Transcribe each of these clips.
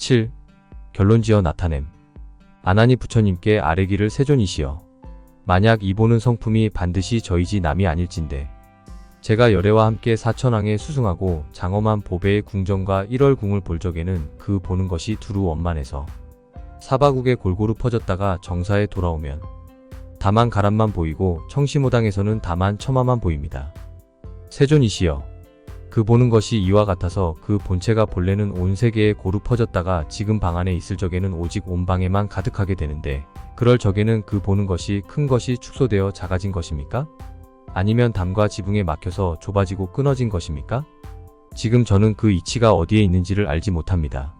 7. 결론지어 나타냄. 아나니 부처님께 아뢰기를 세존이시여. 만약 이 보는 성품이 반드시 저이지 남이 아닐진데 제가 열애와 함께 사천왕에 수승하고 장엄한 보배의 궁정과 1월궁을 볼 적에는 그 보는 것이 두루 원만해서 사바국에 골고루 퍼졌다가 정사에 돌아오면 다만 가람만 보이고 청시모당에서는 다만 처마만 보입니다. 세존이시여. 그 보는 것이 이와 같아서 그 본체가 본래는 온 세계에 고루 퍼졌다가 지금 방 안에 있을 적에는 오직 온 방에만 가득하게 되는데 그럴 적에는 그 보는 것이 큰 것이 축소되어 작아진 것입니까? 아니면 담과 지붕에 막혀서 좁아지고 끊어진 것입니까? 지금 저는 그 이치가 어디에 있는지를 알지 못합니다.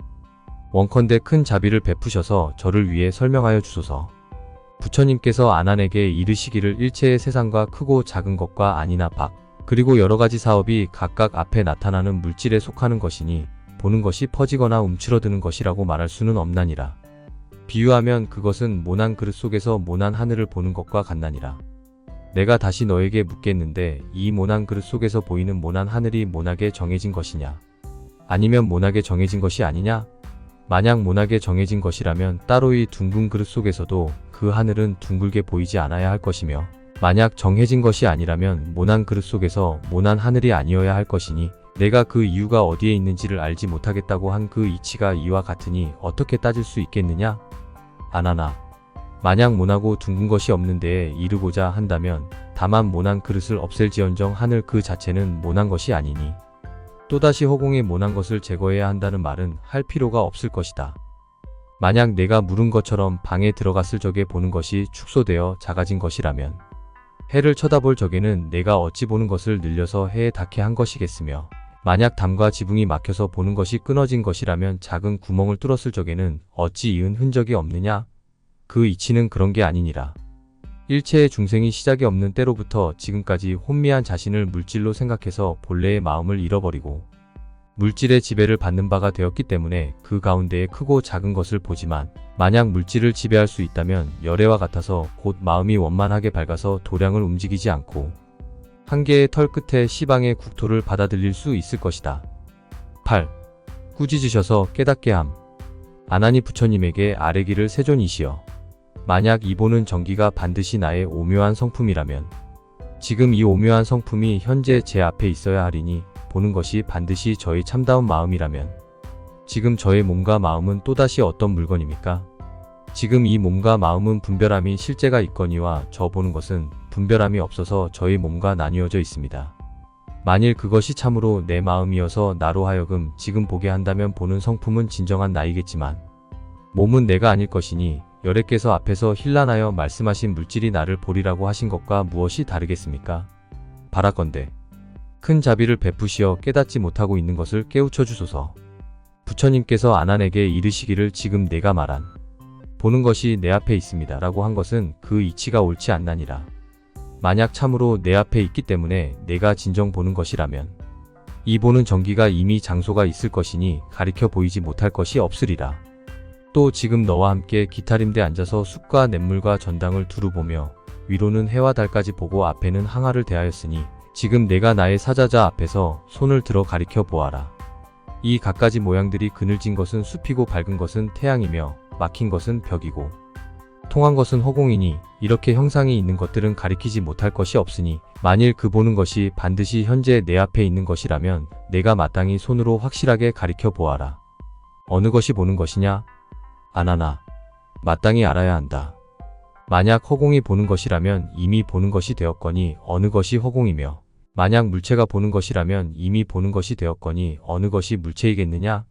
원컨대 큰 자비를 베푸셔서 저를 위해 설명하여 주소서. 부처님께서 아난에게 이르시기를 일체의 세상과 크고 작은 것과 아니나 박 그리고 여러가지 사업이 각각 앞에 나타나는 물질에 속하는 것이니 보는 것이 퍼지거나 움츠러드는 것이라고 말할 수는 없나니라. 비유하면 그것은 모난 그릇 속에서 모난 하늘을 보는 것과 같나니라. 내가 다시 너에게 묻겠는데 이 모난 그릇 속에서 보이는 모난 하늘이 모나게 정해진 것이냐? 아니면 모나게 정해진 것이 아니냐? 만약 모나게 정해진 것이라면 따로 이 둥근 그릇 속에서도 그 하늘은 둥글게 보이지 않아야 할 것이며 만약 정해진 것이 아니라면 모난 그릇 속에서 모난 하늘이 아니어야 할 것이니 내가 그 이유가 어디에 있는지를 알지 못하겠다고 한 그 이치가 이와 같으니 어떻게 따질 수 있겠느냐? 아나나. 만약 모나고 둥근 것이 없는 데에 이르고자 한다면 다만 모난 그릇을 없앨지언정 하늘 그 자체는 모난 것이 아니니 또다시 허공에 모난 것을 제거해야 한다는 말은 할 필요가 없을 것이다. 만약 내가 물은 것처럼 방에 들어갔을 적에 보는 것이 축소되어 작아진 것이라면 해를 쳐다볼 적에는 내가 어찌 보는 것을 늘려서 해에 닿게 한 것이겠으며 만약 담과 지붕이 막혀서 보는 것이 끊어진 것이라면 작은 구멍을 뚫었을 적에는 어찌 이은 흔적이 없느냐? 그 이치는 그런 게 아니니라. 일체의 중생이 시작이 없는 때로부터 지금까지 혼미한 자신을 물질로 생각해서 본래의 마음을 잃어버리고 물질의 지배를 받는 바가 되었기 때문에 그 가운데에 크고 작은 것을 보지만 만약 물질을 지배할 수 있다면 열애와 같아서 곧 마음이 원만하게 밝아서 도량을 움직이지 않고 한 개의 털 끝에 시방의 국토를 받아들일 수 있을 것이다. 8. 꾸짖으셔서 깨닫게 함. 아나니 부처님에게 아뢰기를 세존이시여. 만약 이 보는 정기가 반드시 나의 오묘한 성품이라면 지금 이 오묘한 성품이 현재 제 앞에 있어야 하리니 보는 것이 반드시 저의 참다운 마음이라면 지금 저의 몸과 마음은 또다시 어떤 물건입니까? 지금 이 몸과 마음은 분별함이 실제가 있거니와 저 보는 것은 분별함이 없어서 저의 몸과 나뉘어져 있습니다. 만일 그것이 참으로 내 마음이어서 나로 하여금 지금 보게 한다면 보는 성품은 진정한 나이겠지만 몸은 내가 아닐 것이니 열애께서 앞에서 힐난하여 말씀하신 물질이 나를 보리라고 하신 것과 무엇이 다르겠습니까? 바라건대 큰 자비를 베푸시어 깨닫지 못하고 있는 것을 깨우쳐 주소서. 부처님께서 아난에게 이르시기를 지금 내가 말한 보는 것이 내 앞에 있습니다 라고 한 것은 그 이치가 옳지 않나니라. 만약 참으로 내 앞에 있기 때문에 내가 진정 보는 것이라면 이 보는 정기가 이미 장소가 있을 것이니 가리켜 보이지 못할 것이 없으리라. 또 지금 너와 함께 기타림대 앉아서 숲과 냇물과 전당을 두루 보며 위로는 해와 달까지 보고 앞에는 항아를 대하였으니 지금 내가 나의 사자자 앞에서 손을 들어 가리켜 보아라. 이 갖가지 모양들이 그늘진 것은 숲이고 밝은 것은 태양이며 막힌 것은 벽이고 통한 것은 허공이니 이렇게 형상이 있는 것들은 가리키지 못할 것이 없으니 만일 그 보는 것이 반드시 현재 내 앞에 있는 것이라면 내가 마땅히 손으로 확실하게 가리켜 보아라. 어느 것이 보는 것이냐? 아나나. 마땅히 알아야 한다. 만약 허공이 보는 것이라면 이미 보는 것이 되었거니 어느 것이 허공이며 만약 물체가 보는 것이라면 이미 보는 것이 되었거니 어느 것이 물체이겠느냐?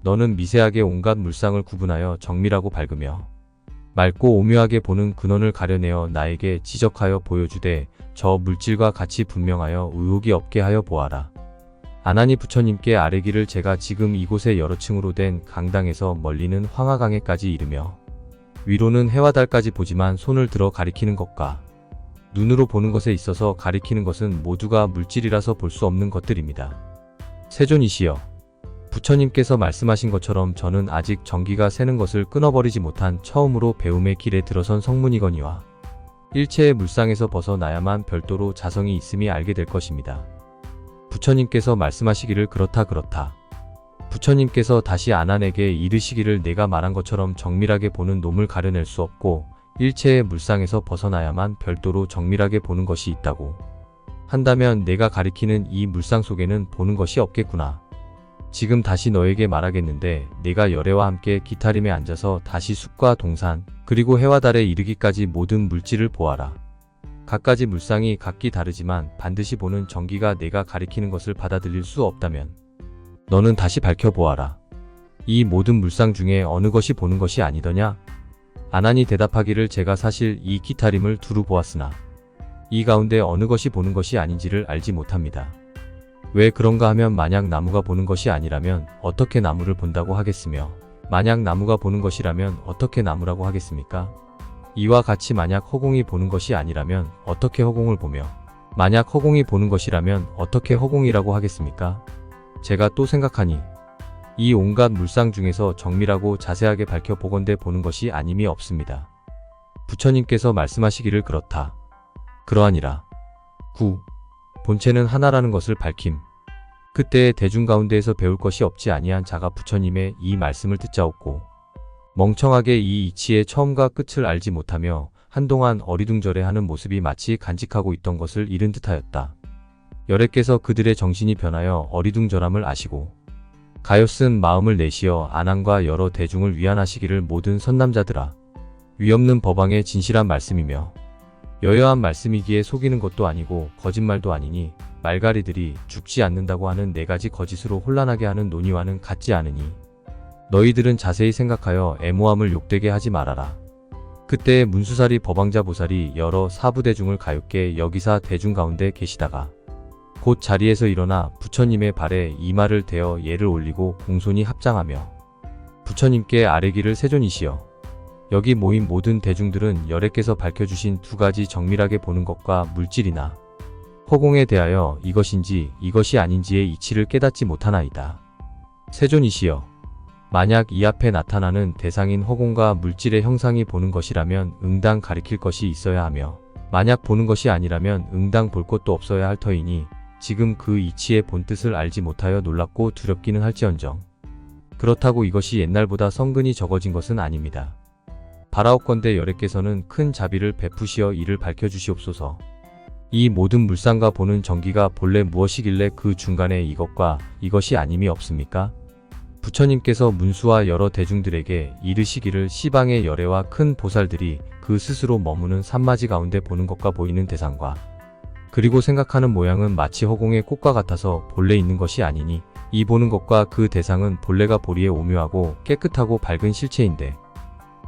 너는 미세하게 온갖 물상을 구분하여 정밀하고 밝으며 맑고 오묘하게 보는 근원을 가려내어 나에게 지적하여 보여주되 저 물질과 같이 분명하여 의혹이 없게 하여 보아라. 아나니 부처님께 아뢰기를 제가 지금 이곳에 여러 층으로 된 강당에서 멀리는 황하강에까지 이르며 위로는 해와 달까지 보지만 손을 들어 가리키는 것과 눈으로 보는 것에 있어서 가리키는 것은 모두가 물질이라서 볼 수 없는 것들입니다. 세존이시여. 부처님께서 말씀하신 것처럼 저는 아직 정기가 새는 것을 끊어버리지 못한 처음으로 배움의 길에 들어선 성문이거니와 일체의 물상에서 벗어나야만 별도로 자성이 있음이 알게 될 것입니다. 부처님께서 말씀하시기를 그렇다. 부처님께서 다시 아난에게 이르시기를 내가 말한 것처럼 정밀하게 보는 놈을 가려낼 수 없고 일체의 물상에서 벗어나야만 별도로 정밀하게 보는 것이 있다고 한다면 내가 가리키는 이 물상 속에는 보는 것이 없겠구나. 지금 다시 너에게 말하겠는데 내가 열애와 함께 기타림에 앉아서 다시 숲과 동산 그리고 해와 달에 이르기까지 모든 물질을 보아라. 각가지 물상이 각기 다르지만 반드시 보는 정기가 내가 가리키는 것을 받아들일 수 없다면 너는 다시 밝혀보아라. 이 모든 물상 중에 어느 것이 보는 것이 아니더냐? 아난이 대답하기를 제가 사실 이 기타림을 두루 보았으나 이 가운데 어느 것이 보는 것이 아닌지를 알지 못합니다. 왜 그런가 하면 만약 나무가 보는 것이 아니라면 어떻게 나무를 본다고 하겠으며 만약 나무가 보는 것이라면 어떻게 나무라고 하겠습니까? 이와 같이 만약 허공이 보는 것이 아니라면 어떻게 허공을 보며 만약 허공이 보는 것이라면 어떻게 허공이라고 하겠습니까? 제가 또 생각하니 이 온갖 물상 중에서 정밀하고 자세하게 밝혀보건대 보는 것이 아님이 없습니다. 부처님께서 말씀하시기를 그렇다. 그러하니라. 9. 본체는 하나라는 것을 밝힘. 그때의 대중 가운데에서 배울 것이 없지 아니한 자가 부처님의 이 말씀을 듣자옵고 멍청하게 이 이치의 처음과 끝을 알지 못하며 한동안 어리둥절해하는 모습이 마치 간직하고 있던 것을 잃은 듯하였다. 열애께서 그들의 정신이 변하여 어리둥절함을 아시고 가엾은 마음을 내시어 아난과 여러 대중을 위안하시기를 모든 선남자들아 위없는 법왕의 진실한 말씀이며 여여한 말씀이기에 속이는 것도 아니고 거짓말도 아니니 말가리들이 죽지 않는다고 하는 4가지 거짓으로 혼란하게 하는 논의와는 같지 않으니 너희들은 자세히 생각하여 애모함을 욕되게 하지 말아라. 그때의 문수사리 법왕자 보살이 여러 사부대중을 가엾게 여기사 대중 가운데 계시다가 곧 자리에서 일어나 부처님의 발에 이마를 대어 예를 올리고 공손히 합장하며 부처님께 아뢰기를 세존이시여 여기 모인 모든 대중들은 열애께서 밝혀주신 2가지 정밀하게 보는 것과 물질이나 허공에 대하여 이것인지 이것이 아닌지의 이치를 깨닫지 못하나이다. 세존이시여 만약 이 앞에 나타나는 대상인 허공과 물질의 형상이 보는 것이라면 응당 가리킬 것이 있어야 하며 만약 보는 것이 아니라면 응당 볼 것도 없어야 할 터이니 지금 그 이치의 본뜻을 알지 못하여 놀랍고 두렵기는 할지언정 그렇다고 이것이 옛날보다 성근이 적어진 것은 아닙니다. 바라옵건대 열애께서는 큰 자비를 베푸시어 이를 밝혀주시옵소서. 이 모든 물상과 보는 정기가 본래 무엇이길래 그 중간에 이것과 이것이 아님이 없습니까? 부처님께서 문수와 여러 대중들에게 이르시기를 시방의 열애와 큰 보살들이 그 스스로 머무는 산마지 가운데 보는 것과 보이는 대상과 그리고 생각하는 모양은 마치 허공의 꽃과 같아서 본래 있는 것이 아니니 이 보는 것과 그 대상은 본래가 보리에 오묘하고 깨끗하고 밝은 실체인데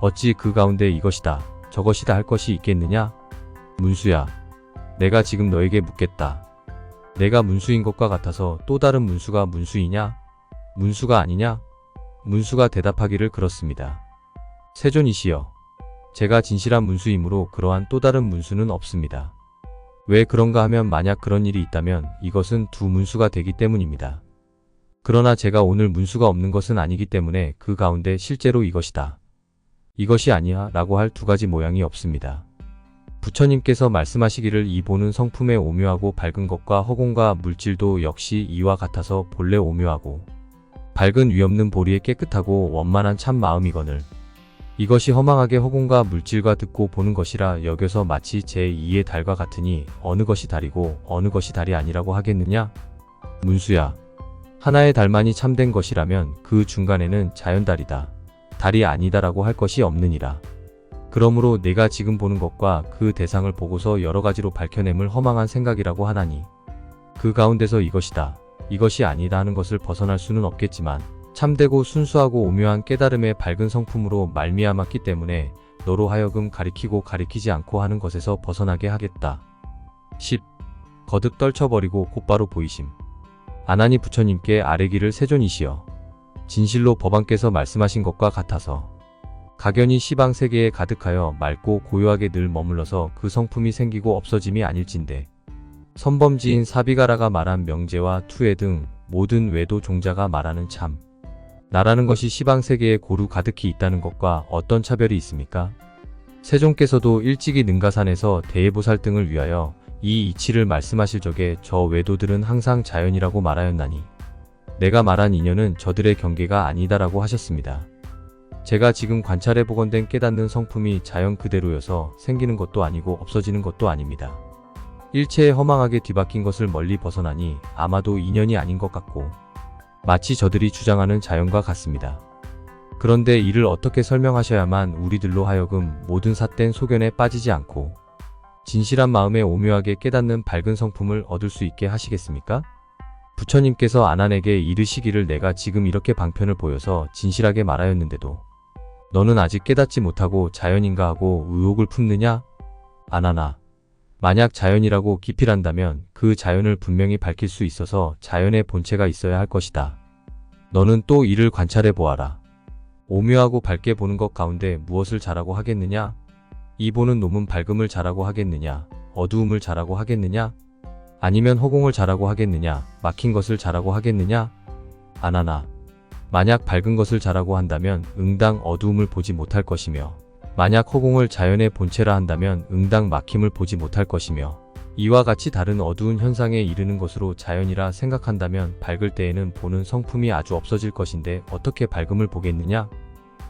어찌 그 가운데 이것이다 저것이다 할 것이 있겠느냐? 문수야, 내가 지금 너에게 묻겠다. 내가 문수인 것과 같아서 또 다른 문수가 문수이냐? 문수가 아니냐? 문수가 대답하기를 그렇습니다. 세존이시여, 제가 진실한 문수이므로 그러한 또 다른 문수는 없습니다. 왜 그런가 하면 만약 그런 일이 있다면 이것은 2문수가 되기 때문입니다. 그러나 제가 오늘 문수가 없는 것은 아니기 때문에 그 가운데 실제로 이것이다. 이것이 아니야 라고 할 2가지 모양이 없습니다. 부처님께서 말씀하시기를 이 보는 성품의 오묘하고 밝은 것과 허공과 물질도 역시 이와 같아서 본래 오묘하고 밝은 위없는 보리에 깨끗하고 원만한 참 마음이거늘 이것이 허망하게 허공과 물질과 듣고 보는 것이라 여겨서 마치 제2의 달과 같으니 어느 것이 달이고 어느 것이 달이 아니라고 하겠느냐? 문수야, 하나의 달만이 참된 것이라면 그 중간에는 자연달이다. 달이 아니다라고 할 것이 없느니라. 그러므로 내가 지금 보는 것과 그 대상을 보고서 여러 가지로 밝혀냄을 허망한 생각이라고 하나니 그 가운데서 이것이다, 이것이 아니다 하는 것을 벗어날 수는 없겠지만 참되고 순수하고 오묘한 깨달음의 밝은 성품으로 말미암았기 때문에 너로 하여금 가리키고 가리키지 않고 하는 것에서 벗어나게 하겠다. 10. 거듭 떨쳐버리고 곧바로 보이심. 아난이 부처님께 아뢰기를 세존이시여 진실로 법왕께서 말씀하신 것과 같아서 각연히 시방 세계에 가득하여 맑고 고요하게 늘 머물러서 그 성품이 생기고 없어짐이 아닐진데 선범지인 사비가라가 말한 명제와 투애 등 모든 외도 종자가 말하는 참 나라는 것이 시방 세계에 고루 가득히 있다는 것과 어떤 차별이 있습니까? 세종께서도 일찍이 능가산에서 대예보살 등을 위하여 이 이치를 말씀하실 적에 저 외도들은 항상 자연이라고 말하였나니 내가 말한 인연은 저들의 경계가 아니다라고 하셨습니다. 제가 지금 관찰해 보건된 깨닫는 성품이 자연 그대로여서 생기는 것도 아니고 없어지는 것도 아닙니다. 일체에 허망하게 뒤바뀐 것을 멀리 벗어나니 아마도 인연이 아닌 것 같고 마치 저들이 주장하는 자연과 같습니다. 그런데 이를 어떻게 설명하셔야만 우리들로 하여금 모든 삿된 소견에 빠지지 않고 진실한 마음에 오묘하게 깨닫는 밝은 성품을 얻을 수 있게 하시겠습니까? 부처님께서 아난에게 이르시기를 내가 지금 이렇게 방편을 보여서 진실하게 말하였는데도 너는 아직 깨닫지 못하고 자연인가 하고 의혹을 품느냐? 아난아, 만약 자연이라고 기필한다면 그 자연을 분명히 밝힐 수 있어서 자연의 본체가 있어야 할 것이다. 너는 또 이를 관찰해 보아라. 오묘하고 밝게 보는 것 가운데 무엇을 잘하고 하겠느냐? 이 보는 놈은 밝음을 잘하고 하겠느냐? 어두움을 잘하고 하겠느냐? 아니면 허공을 잘하고 하겠느냐? 막힌 것을 잘하고 하겠느냐? 아나나, 만약 밝은 것을 잘하고 한다면 응당 어두움을 보지 못할 것이며 만약 허공을 자연의 본체라 한다면 응당 막힘을 보지 못할 것이며 이와 같이 다른 어두운 현상에 이르는 것으로 자연이라 생각한다면 밝을 때에는 보는 성품이 아주 없어질 것인데 어떻게 밝음을 보겠느냐?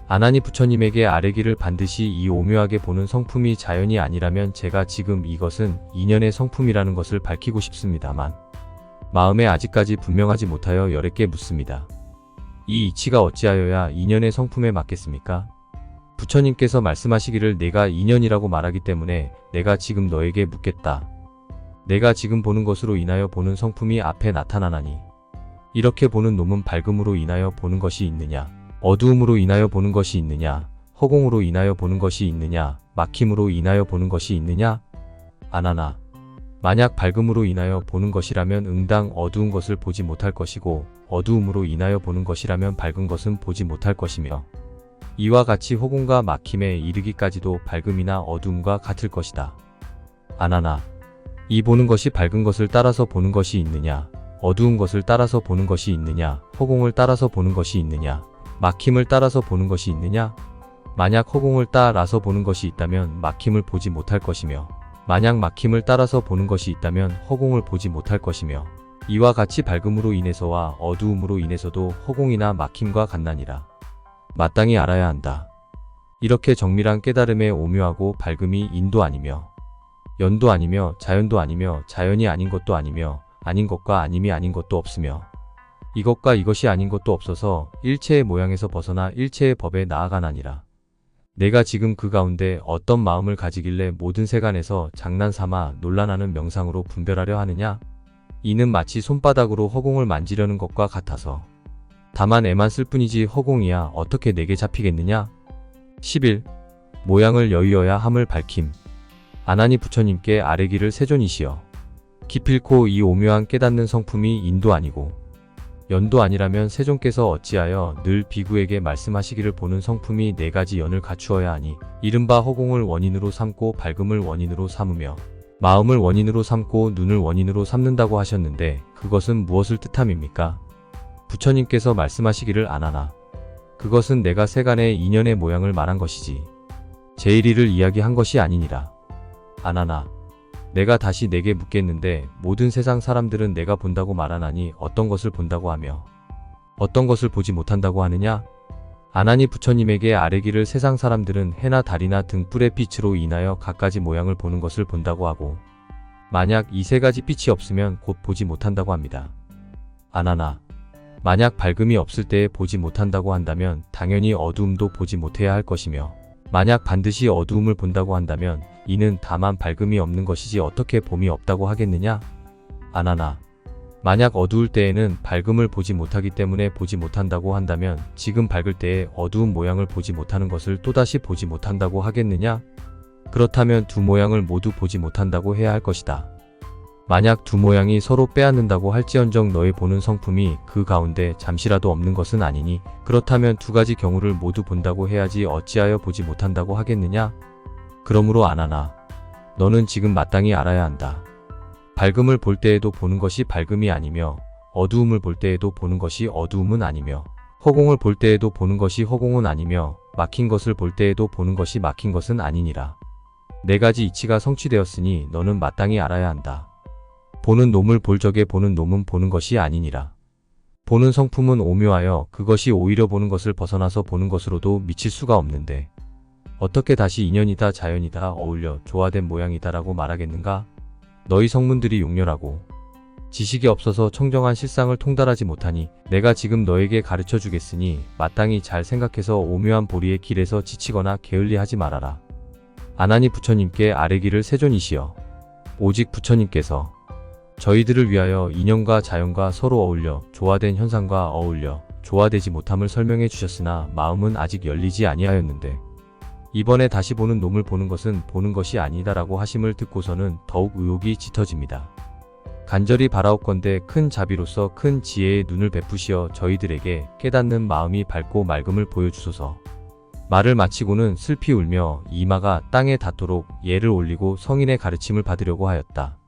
아나니 부처님에게 아뢰기를 반드시 이 오묘하게 보는 성품이 자연이 아니라면 제가 지금 이것은 인연의 성품이라는 것을 밝히고 싶습니다만 마음에 아직까지 분명하지 못하여 여럿께 묻습니다. 이 이치가 어찌하여야 인연의 성품에 맞겠습니까? 부처님께서 말씀하시기를 내가 인연이라고 말하기 때문에 내가 지금 너에게 묻겠다. 내가 지금 보는 것으로 인하여 보는 성품이 앞에 나타나나니 이렇게 보는 놈은 밝음으로 인하여 보는 것이 있느냐? 어두움으로 인하여 보는 것이 있느냐? 허공으로 인하여 보는 것이 있느냐? 막힘으로 인하여 보는 것이 있느냐? 아나나, 만약 밝음으로 인하여 보는 것이라면 응당 어두운 것을 보지 못할 것이고 어두움으로 인하여 보는 것이라면 밝은 것은 보지 못할 것이며 이와 같이 허공과 막힘에 이르기까지도 밝음이나 어두움과 같을 것이다. 아나나, 이 보는 것이 밝은 것을 따라서 보는 것이 있느냐? 어두운 것을 따라서 보는 것이 있느냐? 허공을 따라서 보는 것이 있느냐? 막힘을 따라서 보는 것이 있느냐? 만약 허공을 따라서 보는 것이 있다면 막힘을 보지 못할 것이며 만약 막힘을 따라서 보는 것이 있다면 허공을 보지 못할 것이며 이와 같이 밝음으로 인해서와 어두움으로 인해서도 허공이나 막힘과 같나니라. 마땅히 알아야 한다. 이렇게 정밀한 깨달음에 오묘하고 밝음이 인도 아니며 연도 아니며 자연도 아니며 자연이 아닌 것도 아니며 아닌 것과 아님이 아닌 것도 없으며 이것과 이것이 아닌 것도 없어서 일체의 모양에서 벗어나 일체의 법에 나아가나니라. 내가 지금 그 가운데 어떤 마음을 가지길래 모든 세간에서 장난삼아 논란하는 명상으로 분별하려 하느냐? 이는 마치 손바닥으로 허공을 만지려는 것과 같아서 다만 애만 쓸 뿐이지 허공이야 어떻게 내게 잡히겠느냐? 11. 모양을 여의어야 함을 밝힘. 아나니 부처님께 아뢰기를 세존이시여 기필코 이 오묘한 깨닫는 성품이 인도 아니고 연도 아니라면 세존께서 어찌하여 늘 비구에게 말씀하시기를 보는 성품이 네 가지 연을 갖추어야 하니 이른바 허공을 원인으로 삼고 밝음을 원인으로 삼으며 마음을 원인으로 삼고 눈을 원인으로 삼는다고 하셨는데 그것은 무엇을 뜻함입니까? 부처님께서 말씀하시기를 아나나, 그것은 내가 세간의 인연의 모양을 말한 것이지 제1위를 이야기한 것이 아니니라. 아나나, 내가 다시 내게 묻겠는데 모든 세상 사람들은 내가 본다고 말하나니 어떤 것을 본다고 하며 어떤 것을 보지 못한다고 하느냐? 아나니 부처님에게 아뢰기를 세상 사람들은 해나 달이나 등불의 빛으로 인하여 갖가지 모양을 보는 것을 본다고 하고 만약 이 세 가지 빛이 없으면 곧 보지 못한다고 합니다. 아나나, 만약 밝음이 없을 때에 보지 못한다고 한다면 당연히 어두움도 보지 못해야 할 것이며 만약 반드시 어두움을 본다고 한다면 이는 다만 밝음이 없는 것이지 어떻게 봄이 없다고 하겠느냐? 아나나, 만약 어두울 때에는 밝음을 보지 못하기 때문에 보지 못한다고 한다면 지금 밝을 때에 어두운 모양을 보지 못하는 것을 또다시 보지 못한다고 하겠느냐? 그렇다면 두 모양을 모두 보지 못한다고 해야 할 것이다. 만약 두 모양이 서로 빼앗는다고 할지언정 너의 보는 성품이 그 가운데 잠시라도 없는 것은 아니니 그렇다면 두 가지 경우를 모두 본다고 해야지 어찌하여 보지 못한다고 하겠느냐? 그러므로 아나나, 너는 지금 마땅히 알아야 한다. 밝음을 볼 때에도 보는 것이 밝음이 아니며 어두움을 볼 때에도 보는 것이 어두움은 아니며 허공을 볼 때에도 보는 것이 허공은 아니며 막힌 것을 볼 때에도 보는 것이 막힌 것은 아니니라. 네 가지 이치가 성취되었으니 너는 마땅히 알아야 한다. 보는 놈을 볼 적에 보는 놈은 보는 것이 아니니라. 보는 성품은 오묘하여 그것이 오히려 보는 것을 벗어나서 보는 것으로도 미칠 수가 없는데 어떻게 다시 인연이다 자연이다 어울려 조화된 모양이다라고 말하겠는가? 너희 성문들이 용렬하고 지식이 없어서 청정한 실상을 통달하지 못하니 내가 지금 너에게 가르쳐 주겠으니 마땅히 잘 생각해서 오묘한 보리의 길에서 지치거나 게을리하지 말아라. 아나니 부처님께 아뢰기를 세존이시여. 오직 부처님께서 저희들을 위하여 인연과 자연과 서로 어울려 조화된 현상과 어울려 조화되지 못함을 설명해 주셨으나 마음은 아직 열리지 아니하였는데 이번에 다시 보는 놈을 보는 것은 보는 것이 아니다라고 하심을 듣고서는 더욱 의혹이 짙어집니다. 간절히 바라옵건대 큰 자비로서 큰 지혜의 눈을 베푸시어 저희들에게 깨닫는 마음이 밝고 맑음을 보여주소서. 말을 마치고는 슬피 울며 이마가 땅에 닿도록 예를 올리고 성인의 가르침을 받으려고 하였다.